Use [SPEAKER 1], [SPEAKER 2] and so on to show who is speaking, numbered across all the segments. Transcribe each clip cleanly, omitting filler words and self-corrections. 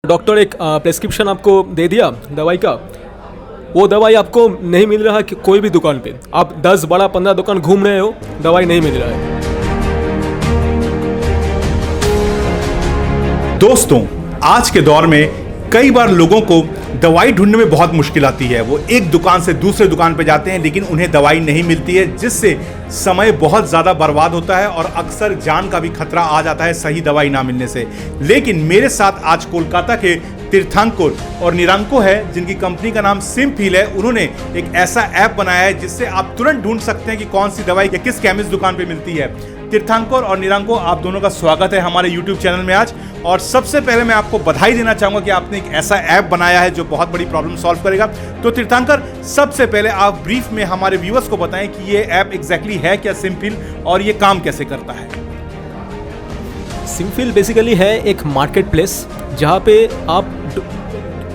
[SPEAKER 1] Doctor एक prescription आपको दे दिया दवाई का, वो दवाई आपको नहीं मिल रहा कि कोई भी दुकान पे, आप 10, 12, 15 दुकान घूम रहे हो, दवाई नहीं मिल रहा है।
[SPEAKER 2] दोस्तों, आज के दौर में कई बार लोगों को दवाई ढूंढने में बहुत मुश्किल आती है। वो एक दुकान से दूसरे दुकान पे जाते हैं लेकिन उन्हें दवाई नहीं मिलती है, जिससे समय बहुत ज़्यादा बर्बाद होता है और अक्सर जान का भी खतरा आ जाता है सही दवाई ना मिलने से। लेकिन मेरे साथ आज कोलकाता के तीर्थंकर और निरंको है, जिनकी कंपनी का नाम सिमफिल है। उन्होंने एक ऐसा ऐप बनाया है जिससे आप तुरंत ढूंढ सकते हैं कि कौन सी दवाई या किस केमिस्ट दुकान पे मिलती है। तीर्थंकर और निरंको, आप दोनों का स्वागत है हमारे YouTube चैनल में आज। और सबसे पहले मैं आपको बधाई देना चाहूँगा कि आपने एक ऐसा ऐप बनाया है जो बहुत बड़ी प्रॉब्लम सॉल्व करेगा। तो तीर्थंकर, सबसे पहले आप ब्रीफ में हमारे व्यूअर्स को बताएं कि ये ऐप एग्जैक्टली है क्या सिमफिल, और ये काम कैसे करता है।
[SPEAKER 1] सिमफिल बेसिकली है एक मार्केट प्लेस जहाँ पे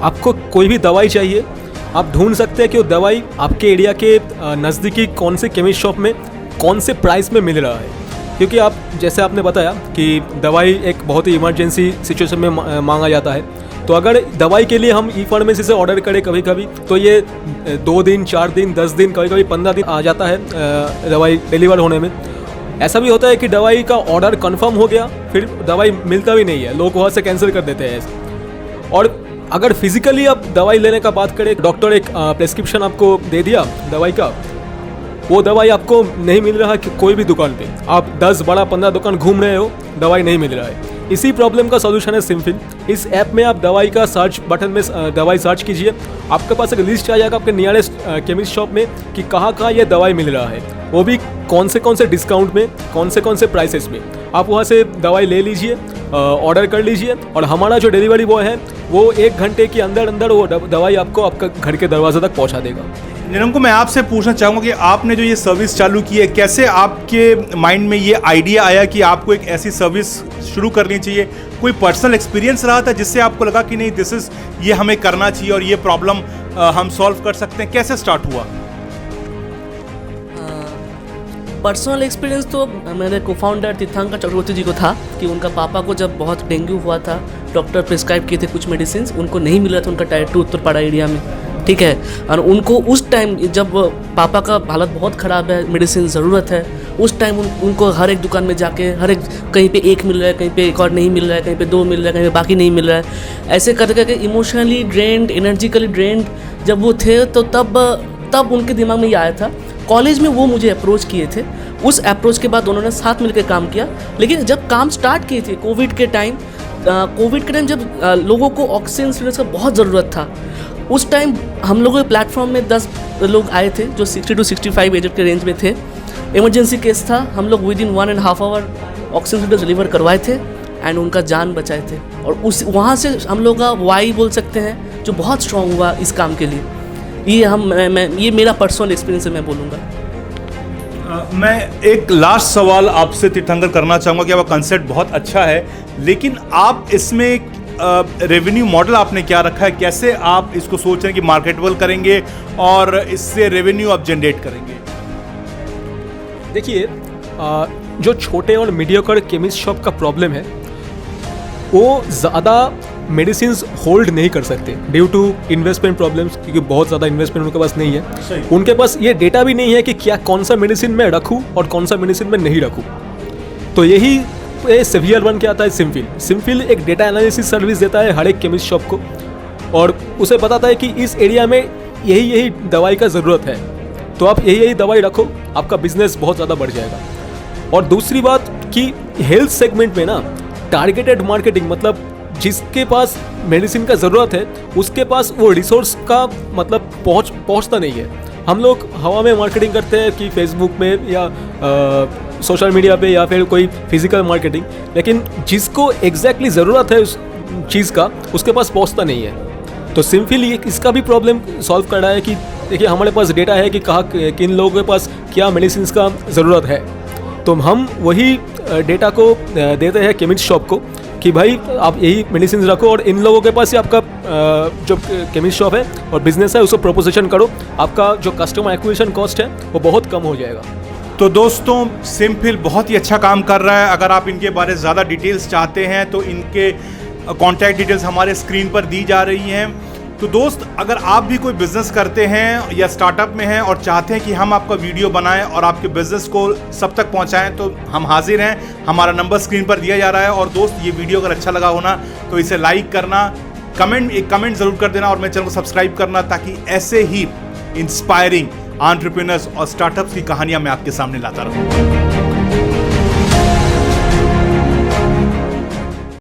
[SPEAKER 1] आपको कोई भी दवाई चाहिए, आप ढूंढ सकते हैं कि वो दवाई आपके एरिया के नज़दीकी कौन से केमिस्ट शॉप में कौन से प्राइस में मिल रहा है। क्योंकि आप जैसे आपने बताया कि दवाई एक बहुत ही इमरजेंसी सिचुएशन में मांगा जाता है, तो अगर दवाई के लिए हम ई फार्मेसी से ऑर्डर करें कभी कभी तो ये 2 दिन, 4 दिन, 10 दिन, कभी कभी 15 दिन आ जाता है दवाई डिलीवर होने में। ऐसा भी होता है कि दवाई का ऑर्डर कंफर्म हो गया, फिर दवाई मिलता भी नहीं है, लोग वहाँ से कैंसिल कर देते हैं। और अगर फिजिकली आप दवाई लेने का बात करें, डॉक्टर एक प्रेस्क्रिप्शन आपको दे दिया दवाई का, वो दवाई आपको नहीं मिल रहा कि कोई भी दुकान पे, आप 10, 12, 15 दुकान घूम रहे हो, दवाई नहीं मिल रहा है। इसी प्रॉब्लम का सॉल्यूशन है सिमफिल। इस ऐप में आप दवाई का सर्च बटन में दवाई सर्च कीजिए, आपके पास एक लिस्ट आ जाएगा आपके नियरेस्ट केमिस्ट शॉप में कि कहाँ कहाँ ये दवाई मिल रहा है, वो भी कौन से डिस्काउंट में, कौन से प्राइसेस में। आप वहाँ से दवाई ले लीजिए, ऑर्डर कर लीजिए, और हमारा जो डिलीवरी बॉय है वो 1 घंटे के अंदर अंदर वो दवाई आपको आपका घर के दरवाजे तक पहुँचा देगा।
[SPEAKER 2] निरंको, मैं आपसे पूछना चाहूँगा कि आपने जो ये सर्विस चालू की है, कैसे आपके माइंड में ये आइडिया आया कि आपको एक ऐसी सर्विस शुरू करनी चाहिए? कोई पर्सनल एक्सपीरियंस रहा था जिससे आपको लगा कि नहीं ये हमें करना चाहिए और ये प्रॉब्लम हम सॉल्व कर सकते हैं? कैसे स्टार्ट हुआ?
[SPEAKER 3] पर्सनल एक्सपीरियंस तो मेरे को फाउंडर तीर्थंकर चक्रवर्ती जी को था कि उनका पापा को जब बहुत डेंगू हुआ था, डॉक्टर प्रिस्क्राइब किए थे कुछ मेडिसिन, उनको नहीं मिल रहा था उनका टायर 2 उत्तरपाड़ा एरिया में, ठीक है। और उनको उस टाइम जब पापा का हालत बहुत ख़राब है, मेडिसिन ज़रूरत है, उस टाइम उनको हर एक दुकान में जाके कहीं पे 1 मिल रहा है, कहीं पे एक और नहीं मिल रहा है, कहीं पे 2 मिल रहा है, कहीं पे बाकी नहीं मिल रहा है, ऐसे कर करके इमोशनली ड्रेन्ड, एनर्जिकली ड्रेन्ड जब वो थे, तो तब उनके दिमाग में ये आया था। कॉलेज में वो मुझे अप्रोच किए थे, उस अप्रोच के बाद उन्होंने साथ मिलकर काम किया। लेकिन जब काम स्टार्ट किए थे कोविड के टाइम जब लोगों को ऑक्सीजन सिलेंडर का बहुत ज़रूरत था, उस टाइम हम लोगों के प्लेटफॉर्म में 10 लोग आए थे जो 60 to 65 एज के रेंज में थे। इमरजेंसी केस था, हम लोग within 1.5 hour oxygen cylinder deliver करवाए थे एंड उनका जान बचाए थे। और वहाँ से हम लोग का वाई बोल सकते हैं जो बहुत स्ट्रॉन्ग हुआ इस काम के लिए। ये मेरा पर्सनल एक्सपीरियंस है, मैं बोलूँगा।
[SPEAKER 2] मैं एक लास्ट सवाल आपसे तीर्थंकर करना चाहूँगा कि आपका कंसेप्ट बहुत अच्छा है, लेकिन आप इसमें रेवेन्यू मॉडल आपने क्या रखा है? कैसे आप इसको सोच रहे हैं कि मार्केटेबल करेंगे और इससे रेवेन्यू आप जनरेट करेंगे?
[SPEAKER 1] देखिए, जो छोटे और मीडियोकर केमिस्ट शॉप का प्रॉब्लम है, वो ज़्यादा मेडिसिन होल्ड नहीं कर सकते ड्यू टू इन्वेस्टमेंट प्रॉब्लम्स, क्योंकि बहुत ज़्यादा इन्वेस्टमेंट उनके पास नहीं है। उनके पास ये डेटा भी नहीं है कि क्या कौन सा मेडिसिन मैं रखूँ और कौन सा मेडिसिन मैं नहीं रखूँ। तो यही सेवियर बन के आता है सिमफिल। सिमफिल एक डेटा एनालिसिस सर्विस देता है हर एक केमिस्ट शॉप को, और उसे बताता है कि इस एरिया में यही दवाई का ज़रूरत है, तो आप यही दवाई रखो, आपका बिजनेस बहुत ज़्यादा बढ़ जाएगा। और दूसरी बात कि हेल्थ सेगमेंट में ना टारगेटेड मार्केटिंग, मतलब जिसके पास मेडिसिन का ज़रूरत है उसके पास वो रिसोर्स का मतलब पहुंचता नहीं है। हम लोग हवा में मार्केटिंग करते हैं कि फेसबुक में या सोशल मीडिया पे या फिर कोई फिजिकल मार्केटिंग, लेकिन जिसको एग्जैक्टली ज़रूरत है उस चीज़ का उसके पास पहुंचता नहीं है। तो सिमफिल इसका भी प्रॉब्लम सॉल्व कर रहा है कि देखिए हमारे पास डेटा है कि किन लोगों के पास क्या मेडिसिन का ज़रूरत है, तो हम वही डेटा को देते हैं केमिस्ट शॉप को कि भाई आप यही मेडिसिन रखो और इन लोगों के पास ही आपका जो केमिस्ट शॉप है और बिजनेस है उसको प्रोपोजिशन करो, आपका जो कस्टमर एक्विजिशन कॉस्ट है वो बहुत कम हो जाएगा।
[SPEAKER 2] तो दोस्तों, सिमफिल बहुत ही अच्छा काम कर रहा है। अगर आप इनके बारे में ज़्यादा डिटेल्स चाहते हैं तो इनके कॉन्टैक्ट डिटेल्स हमारे स्क्रीन पर दी जा रही हैं। तो दोस्त, अगर आप भी कोई बिजनेस करते हैं या स्टार्टअप में हैं और चाहते हैं कि हम आपका वीडियो बनाएं और आपके बिजनेस को सब तक पहुंचाएं, तो हम हाजिर हैं। हमारा नंबर स्क्रीन पर दिया जा रहा है। और दोस्त, ये वीडियो अगर अच्छा लगा होना तो इसे लाइक करना, एक कमेंट ज़रूर कर देना और मेरे चैनल को सब्सक्राइब करना, ताकि ऐसे ही इंस्पायरिंग एंटरप्रेन्योर्स और स्टार्टअप्स की कहानियां मैं आपके सामने लाता रहूं।